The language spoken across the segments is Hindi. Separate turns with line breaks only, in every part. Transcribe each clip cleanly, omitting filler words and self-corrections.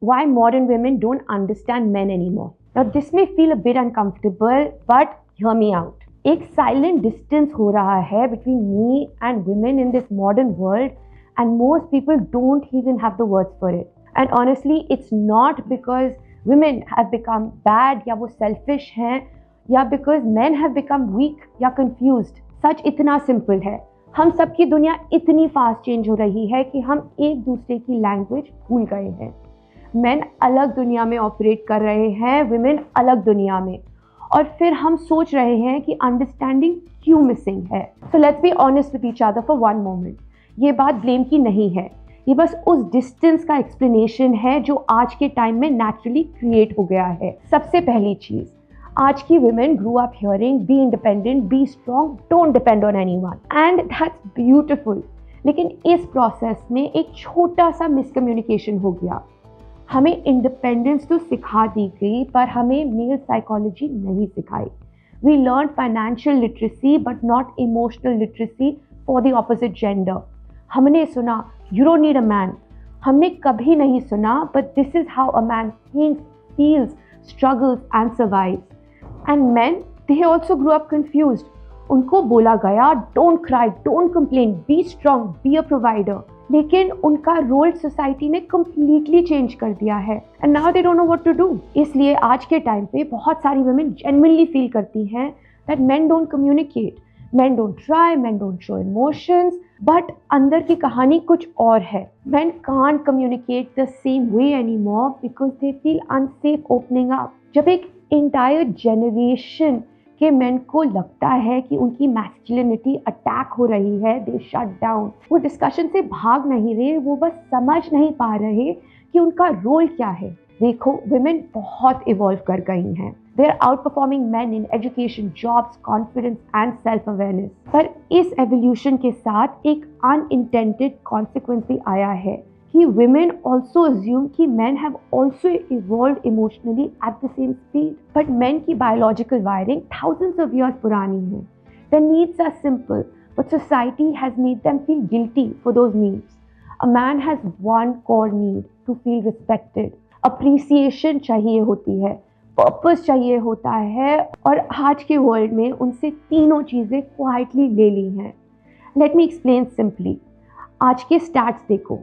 why modern women don't understand men anymore. Now this may feel a bit uncomfortable, but hear me out. एक silent distance हो रहा है between me and women in this modern world, and most people don't even have the words for it. And honestly, it's not because women have become bad या वो selfish हैं, या because men have become weak या confused. सच इतना सिंपल है, हम सबकी दुनिया इतनी फास्ट चेंज हो रही है कि हम एक दूसरे की लैंग्वेज भूल गए हैं। मेन अलग दुनिया में ऑपरेट कर रहे हैं, विमेन अलग दुनिया में, और फिर हम सोच रहे हैं कि अंडरस्टैंडिंग क्यों मिसिंग है। So let's be honest with each other for one moment. ये बात ब्लेम की नहीं है, ये बस उस डिस्टेंस का एक्सप्लेनेशन है जो आज के टाइम में नेचुरली क्रिएट हो गया है। सबसे पहली चीज़, आज की women grew up hearing be independent, be strong, don't depend on anyone, and that's beautiful. लेकिन इस प्रोसेस में एक छोटा सा मिसकम्युनिकेशन हो गया। हमें इंडिपेंडेंस तो सिखा दी गई, पर हमें मेल साइकोलॉजी नहीं सिखाई। We learned financial literacy but not emotional literacy for the opposite gender. हमने सुना you don't need a man. हमने कभी नहीं सुना but this is how a man thinks, feels, struggles and survives. And men, they also grew up confused. उनको बोला गया don't cry, don't complain, be strong, be a provider. लेकिन उनका रोल सोसाइटी ने completely चेंज कर दिया है, and now they don't know what to do. इसलिए आज के टाइम पे बहुत सारी women genuinely feel करती हैं that men don't communicate, men don't try, men don't show emotions, but अंदर की कहानी कुछ और है। Men can't communicate the same way anymore because they feel unsafe opening up. जब एक इंटायर जनरेशन के मेन को लगता है कि उनकी मैस्कुलिनिटी अटैक हो रही है, दे शट डाउन। वो डिस्कशन से भाग नहीं रहे, वो बस समझ नहीं पा रहे कि उनका रोल क्या है। देखो, विमेन बहुत इवॉल्व कर गई हैं। They are outperforming man in education, jobs, confidence and self awareness. पर इस एवोल्यूशन के साथ एक अनइंटेंडेड कॉन्सिक्वेंस भी आया है कि women also assume कि men have also evolved emotionally at the same speed. But men की biological wiring thousands of years पुरानी है. Their needs are simple, but society has made them feel guilty for those needs. A man has one core need, to feel respected. Appreciation चाहिए होती है, purpose चाहिए होता है, और आज के वर्ल्ड में उनसे तीनों चीज़ें quietly ले ली हैं। Let me explain simply. आज के stats देखो।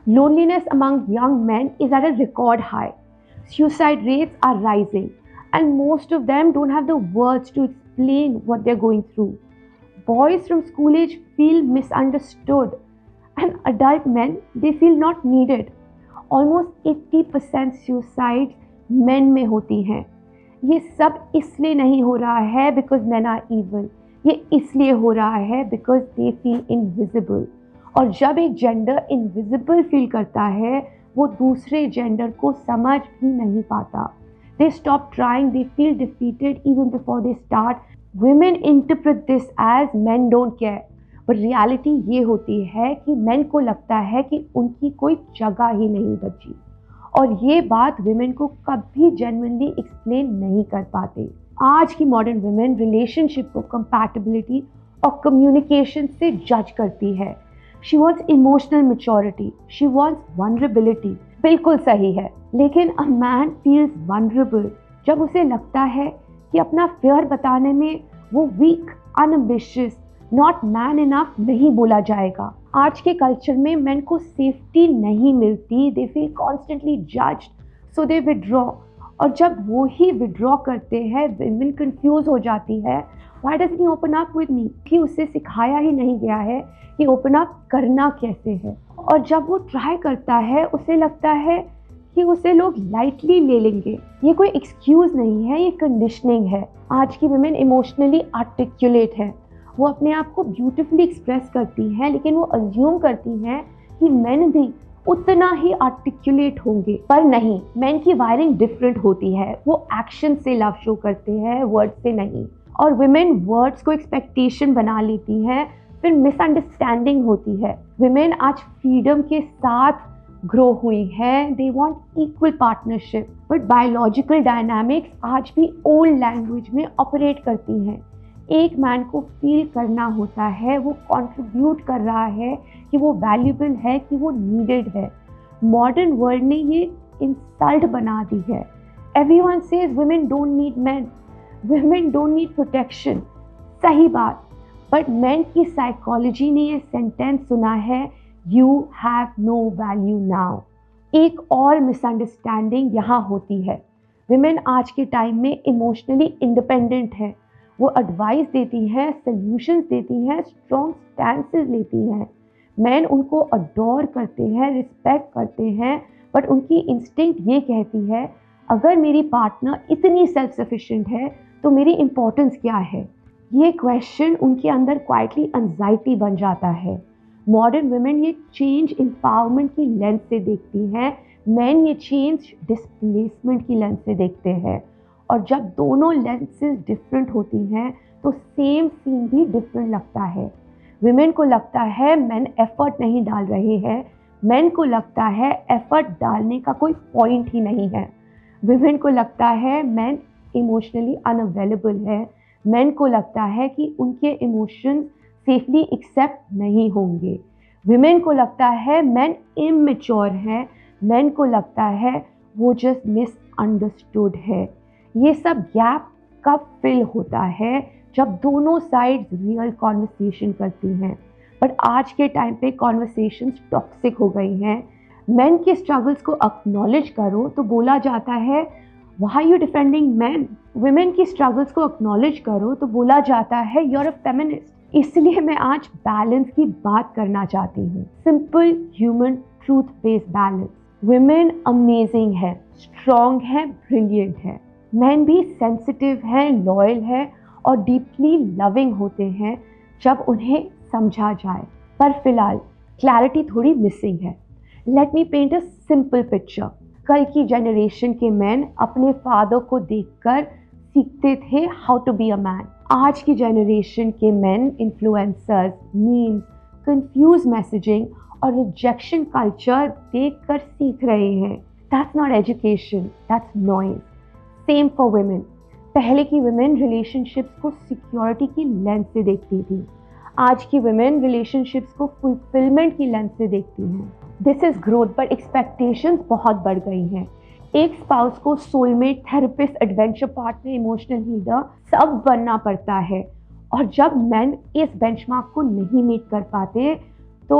Loneliness among young men is at a record high. Suicide rates are rising, and most of them don't have the words to explain what they're going through. Boys from school age feel misunderstood, and adult men, they feel not needed. Almost 80% suicides men में होती हैं। ये सब इसलिए नहीं हो रहा है because men are evil. ये इसलिए हो रहा है because they feel invisible. और जब एक जेंडर इनविजिबल फील करता है, वो दूसरे जेंडर को समझ भी नहीं पाता। They stop trying, they feel defeated even before they start. Women interpret this as men don't care, but reality ये होती है कि मेन को लगता है कि उनकी कोई जगह ही नहीं बची, और ये बात वुमेन को कभी जेन्युइनली एक्सप्लेन नहीं कर पाते। आज की मॉडर्न वुमेन रिलेशनशिप को कंपैटिबिलिटी और कम्युनिकेशन से जज करती है। She wants emotional maturity. She wants vulnerability. बिल्कुल सही है, लेकिन a man feels vulnerable जब उसे लगता है कि अपना fear बताने में वो weak, unambitious, not man enough नहीं बोला जाएगा। आज के कल्चर में men को safety नहीं मिलती, they feel constantly judged, so they withdraw. और जब वो ही withdraw करते हैं, women confuse हो जाती है। Why doesn't he open up with me? कि उसे सिखाया ही नहीं गया है कि ओपन अप करना कैसे है, और जब वो ट्राई करता है उसे लगता है कि उसे लोग लाइटली ले लेंगे। ये कोई एक्सक्यूज नहीं है, ये कंडीशनिंग है। आज की वुमेन इमोशनली आर्टिकुलेट है, वो अपने आप को ब्यूटीफुली एक्सप्रेस करती हैं, लेकिन वो अज्यूम करती हैं कि मेन भी उतना ही आर्टिकुलेट होंगे, पर नहीं। मेन की वायरिंग डिफरेंट होती है, वो एक्शन से लव शो करते हैं, वर्ड से नहीं। और वुमेन वर्ड्स को एक्सपेक्टेशन बना लेती हैं, फिर मिसअंडरस्टैंडिंग होती है। वुमेन आज फ्रीडम के साथ ग्रो हुई हैं, they want equal partnership, but biological dynamics आज भी ओल्ड लैंग्वेज में ऑपरेट करती हैं। एक मैन को फील करना होता है वो कंट्रीब्यूट कर रहा है, कि वो वैल्यूबल है, कि वो नीडेड है। मॉडर्न वर्ल्ड ने ये इंसल्ट बना दी है। Everyone says women don't need men, women don't need protection. सही बात, बट men की साइकोलॉजी ने ये सेंटेंस सुना है, you have no value now। एक और मिसअंडरस्टैंडिंग यहाँ होती है, women आज के टाइम में इमोशनली इंडिपेंडेंट है, वो एडवाइस देती हैं, सल्यूशंस देती हैं, स्ट्रॉन्ग स्टैंसेस लेती हैं। मैन उनको अडोर करते हैं, रिस्पेक्ट करते हैं, बट उनकी इंस्टिंक्ट ये कहती है अगर मेरी पार्टनर इतनी सेल्फ सफिशिएंट है तो मेरी इम्पोर्टेंस क्या है। ये क्वेश्चन उनके अंदर क्वाइटली एंजाइटी बन जाता है। मॉडर्न वुमेन ये चेंज एम्पावरमेंट की लेंस से देखती हैं, मैन ये चेंज डिस्प्लेसमेंट की लेंस से देखते हैं। और जब दोनों लेंसेज डिफरेंट होती हैं तो सेम सीन भी डिफरेंट लगता है। विमेन को लगता है मैन एफर्ट नहीं डाल रहे हैं, मैन को लगता है एफर्ट डालने का कोई पॉइंट ही नहीं है। विमेन को लगता है मैन इमोशनली अनअवेलेबल है, मैन को लगता है कि उनके इमोशंस सेफली एक्सेप्ट नहीं होंगे। विमेन को लगता है मैन इमेच्योर है, मैन को लगता है वो जस्ट मिसअंडरस्टूड है। ये सब गैप कब फिल होता है, जब दोनों साइड्स रियल कॉन्वर्सेशन करती हैं। बट आज के टाइम पे कॉन्वर्सेशंस टॉक्सिक हो गई हैं। मेन के स्ट्रगल्स को एक्नॉलेज करो तो बोला जाता है why are you defending man. Women की स्ट्रगल्स को एक्नॉलेज करो तो बोला जाता है यू आर अ फेमिनिस्ट। इसलिए मैं आज बैलेंस की बात करना चाहती हूँ, simple human truth based balance. Women amazing है, स्ट्रॉन्ग है, ब्रिलियंट है। मैन भी सेंसिटिव है, लॉयल है और डीपली लविंग होते हैं जब उन्हें समझा जाए। पर फिलहाल क्लैरिटी थोड़ी मिसिंग है। Let me paint a simple picture. कल की जनरेशन के मैन अपने फादर को देखकर सीखते थे how to be a man. आज की जनरेशन के man influencers, memes, confuse messaging और रिजेक्शन कल्चर देखकर सीख रहे हैं। That's not education, that's noise. Same for women. पहले की वुमेन रिलेशनशिप्स को सिक्योरिटी की लेंस से देखती थी, आज की वुमेन रिलेशनशिप्स को फुलफिलमेंट की लेंस से देखती हैं। This is growth, but expectations बहुत बढ़ गई हैं। एक स्पाउस को soulmate, therapist, adventure partner, emotional healer सब बनना पड़ता है। और जब मैन इस बेंचमार्क को नहीं मीट कर पाते तो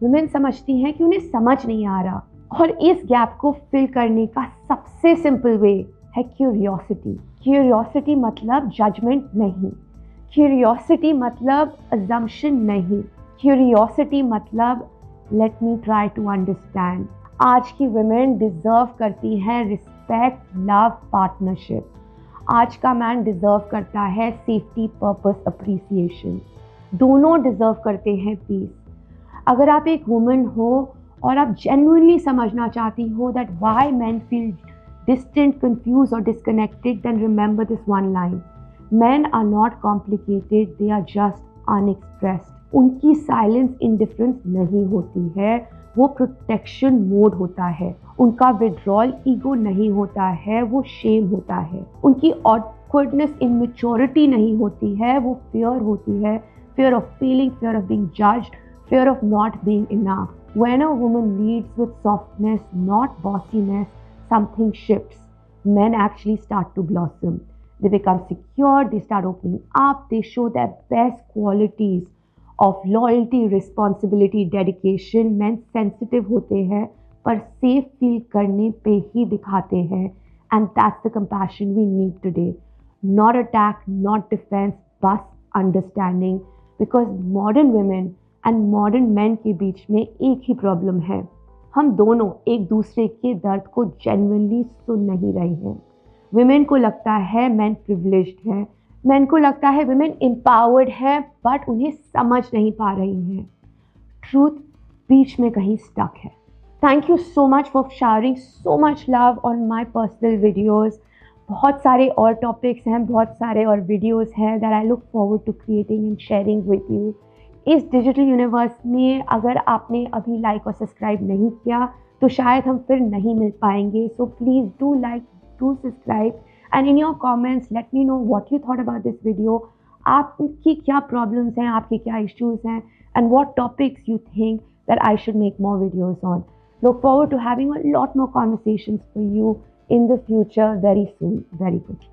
वुमेन समझती हैं कि उन्हें समझ नहीं आ रहा। और इस गैप को फिल करने का सबसे सिंपल वे है क्यूरियोसिटी। क्यूरियोसिटी मतलब जजमेंट नहीं, क्यूरियोसिटी मतलब अजम्पशन नहीं, क्यूरियोसिटी मतलब let me try to understand. आज की वुमेन डिजर्व करती हैं रिस्पेक्ट, लव, पार्टनरशिप। आज का मैन डिजर्व करता है सेफ्टी, पर्पस, अप्रिसिएशन। दोनों डिजर्व करते हैं पीस। अगर आप एक वुमेन हो और आप जेन्युइनली समझना चाहती हो that why man feel distant, confused or disconnected, then remember this one line: men are not complicated, they are just unexpressed. उनकी साइलेंस इंडिफरेंस नहीं होती है, वो प्रोटेक्शन मोड होता है। उनका विड्रॉल ईगो नहीं होता है, वो शेम होता है। उनकी ऑकवर्डनेस इमेच्योरिटी नहीं होती है, वो फियर होती है, fear of failing, fear of being judged, fear of not being enough. When a woman leads with softness, not bossiness, something shifts. Men actually start to blossom. They become secure, they start opening up, they show their best qualities of loyalty, responsibility, dedication. Men sensitive होते हैं पर safe feel करने पे ही दिखाते हैं, and that's the compassion we need today. Not attack, not defense, but understanding. Because modern women and modern men के बीच में एक ही प्रॉब्लम है, हम दोनों एक दूसरे के दर्द को जेन्युइनली सुन नहीं रहे हैं। विमेन को लगता है मैन प्रिविलेज्ड है, मैन को लगता है विमेन एम्पावर्ड है, बट उन्हें समझ नहीं पा रही हैं। ट्रूथ बीच में कहीं स्टक है। Thank you so much for sharing so much love on my personal videos. बहुत सारे और टॉपिक्स हैं, बहुत सारे और वीडियोज़ हैं that I look forward to creating and sharing with you. इस डिजिटल यूनिवर्स में अगर आपने अभी लाइक और सब्सक्राइब नहीं किया तो शायद हम फिर नहीं मिल पाएंगे। So please do like, do subscribe and in your comments let me know what you thought about this video. आपकी क्या प्रॉब्लम्स हैं, आपके क्या इश्यूज़ हैं, and what topics you think that I should make more videos on. Look forward to having a lot more conversations for you in the future very soon, very quickly.